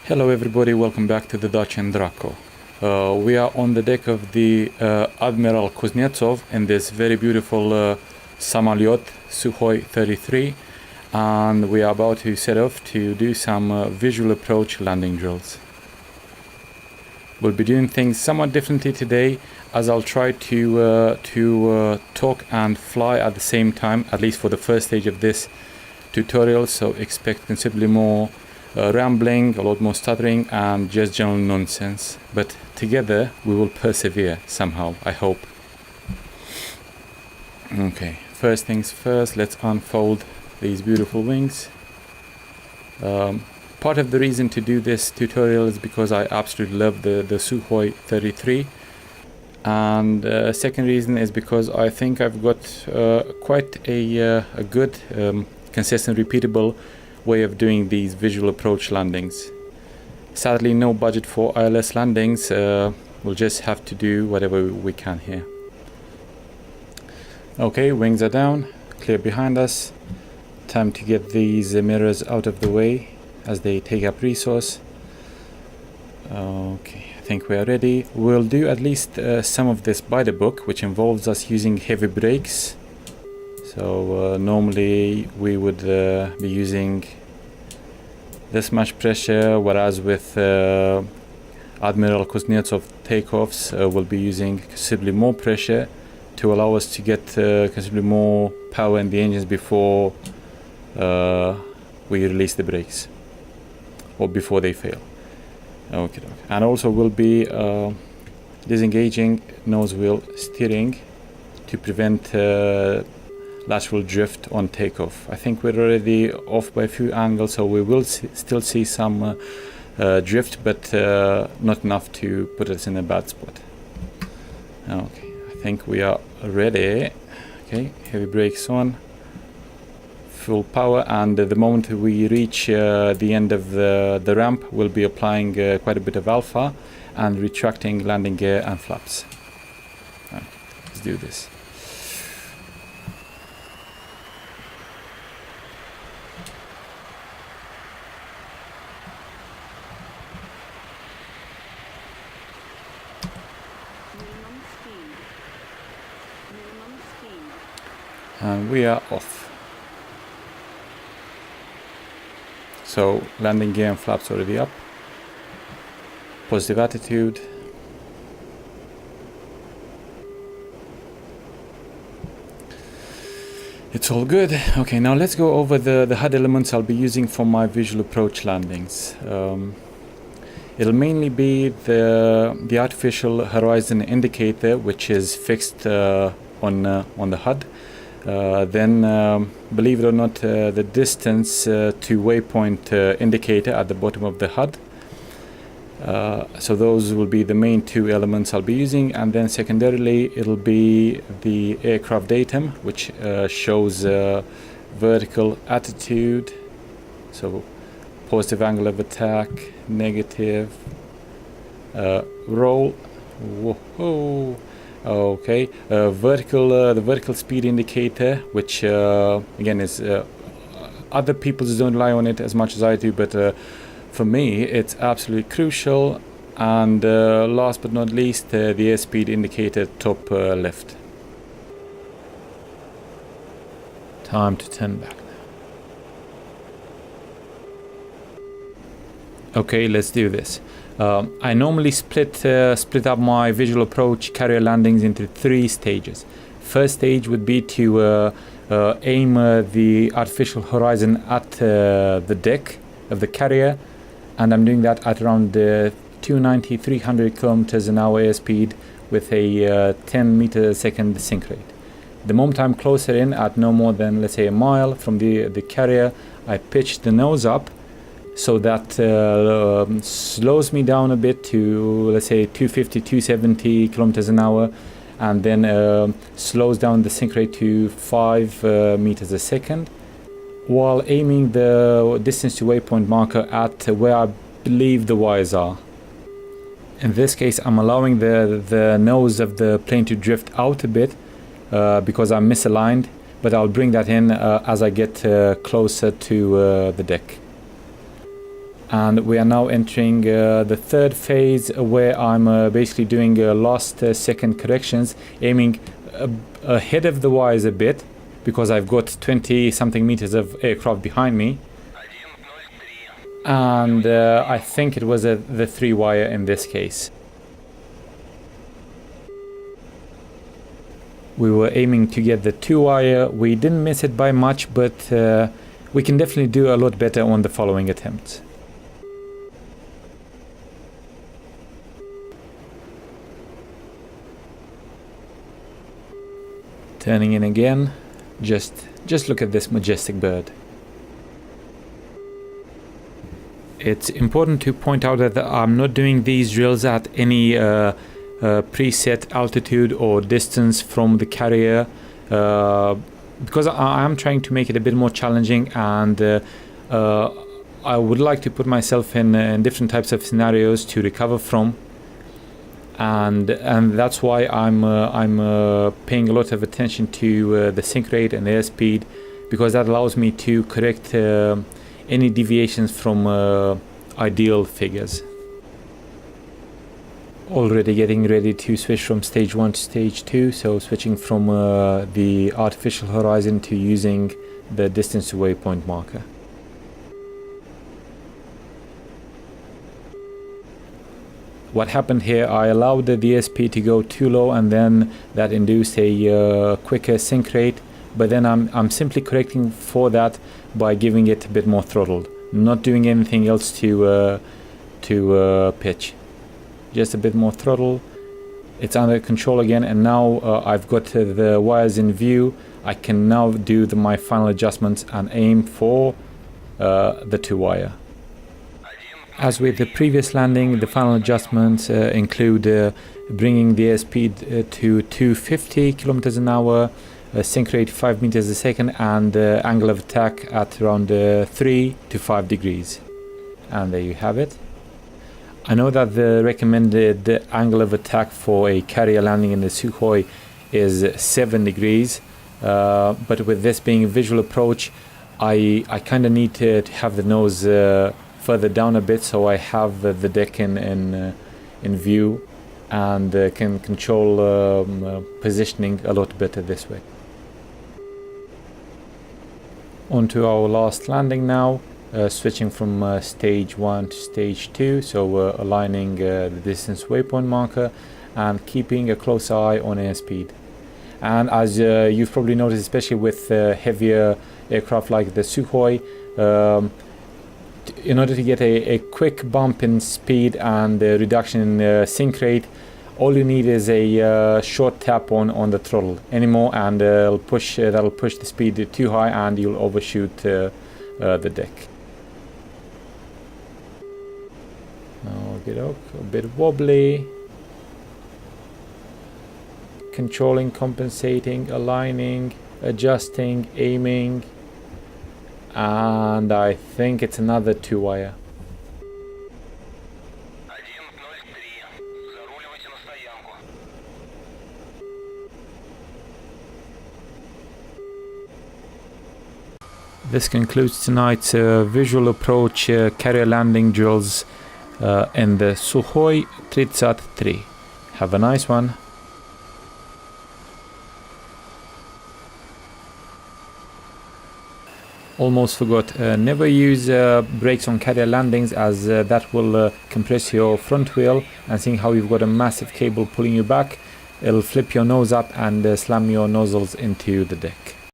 Hello everybody, welcome back to the Dacian Draco. We are on the deck of the Admiral Kuznetsov in this very beautiful Samolyot Su33, and we are about to set off to do some visual approach landing drills. We'll be doing things somewhat differently today, as I'll try to talk and fly at the same time, at least for the first stage of this tutorial, so expect considerably more rambling, a lot more stuttering, and just general nonsense. But together we will persevere somehow, I hope. Okay, first things first, let's unfold these beautiful wings. Part of the reason to do this tutorial is because I absolutely love the Su33, and second reason is because I think I've got quite a good, consistent, repeatable way of doing these visual approach landings. Sadly, no budget for ILS landings. We'll just have to do whatever we can here. Okay, wings are down, clear behind us. Time to get these mirrors out of the way as they take up resource. Okay, I think we are ready. We'll do at least some of this by the book, which involves us using heavy brakes. So normally we would be using this much pressure, whereas with Admiral Kuznetsov takeoffs we'll be using considerably more pressure to allow us to get considerably more power in the engines before we release the brakes, or before they fail. Okay, and also we'll be disengaging nose wheel steering to prevent lateral drift on takeoff. I think we're already off by a few angles, so we will still see some drift, but not enough to put us in a bad spot. Okay, I think we are ready. Okay, heavy brakes on, full power, and the moment we reach the end of the ramp, we'll be applying quite a bit of alpha and retracting landing gear and flaps. Okay, let's do this. And we are off. So landing gear and flaps already up. Positive attitude. It's all good. Okay, now let's go over the HUD elements I'll be using for my visual approach landings. It'll mainly be the artificial horizon indicator, which is fixed on the HUD. Then, believe it or not, the distance to waypoint indicator at the bottom of the HUD. So those will be the main two elements I'll be using, and then secondarily it'll be the aircraft datum, which shows vertical attitude, so positive angle of attack, negative, roll. Whoa. Okay, the vertical speed indicator, which again is other people don't rely on it as much as I do, but for me it's absolutely crucial. And last but not least, the airspeed indicator, top left. Time to turn back now. Okay, let's do this. I normally split up my visual approach carrier landings into 3 stages. First stage would be to aim the artificial horizon at the deck of the carrier, and I'm doing that at around 290-300 kilometers an hour airspeed with a 10 meter a second sink rate. The moment I'm closer in, at no more than, let's say, a mile from the carrier, I pitch the nose up, so that slows me down a bit to, let's say, 250-270 kilometers an hour, and then slows down the sink rate to 5 meters a second, while aiming the distance to waypoint marker at where I believe the wires are. In this case, I'm allowing the nose of the plane to drift out a bit because I'm misaligned, but I'll bring that in as I get closer to the deck. And we are now entering the third phase, where I'm basically doing last second corrections, aiming ahead of the wires a bit, because I've got 20 something meters of aircraft behind me. And I think it was the 3 wire in this case. We were aiming to get the 2 wire. We didn't miss it by much, but we can definitely do a lot better on the following attempts. Turning in again. Just look at this majestic bird. It's important to point out that I'm not doing these drills at any preset altitude or distance from the carrier, because I am trying to make it a bit more challenging, and I would like to put myself in different types of scenarios to recover from, and that's why I'm paying a lot of attention to the sync rate and airspeed, because that allows me to correct any deviations from ideal figures. Already getting ready to switch from stage 1 to stage 2, so switching from the artificial horizon to using the distance to waypoint marker. What happened here, I allowed the DSP to go too low, and then that induced a quicker sync rate, but then I'm simply correcting for that by giving it a bit more throttle, not doing anything else to pitch. Just a bit more throttle. It's under control again, and now I've got the wires in view. I can now do my final adjustments and aim for the 2 wire. As with the previous landing, the final adjustments include bringing the airspeed to 250 kilometers an hour, sync rate 5 meters a second, and angle of attack at around 3 to 5 degrees. And there you have it. I know that the recommended angle of attack for a carrier landing in the Sukhoi is 7 degrees, but with this being a visual approach, I kind of need to have the nose further down a bit, so I have the deck in view, and can control positioning a lot better this way. On to our last landing now. Switching from stage 1 to stage 2, so aligning the distance waypoint marker and keeping a close eye on airspeed. And as you've probably noticed, especially with heavier aircraft like the Sukhoi, in order to get a quick bump in speed and a reduction in sync rate, all you need is a short tap on the throttle anymore, and that'll push the speed too high, and you'll overshoot the deck. A bit wobbly, controlling, compensating, aligning, adjusting, aiming, and I think it's another 2 wire. This concludes tonight's visual approach carrier landing drills in the Su33. Have a nice one. Almost forgot, never use brakes on carrier landings, as that will compress your front wheel, and seeing how you've got a massive cable pulling you back, it'll flip your nose up and slam your nozzles into the deck.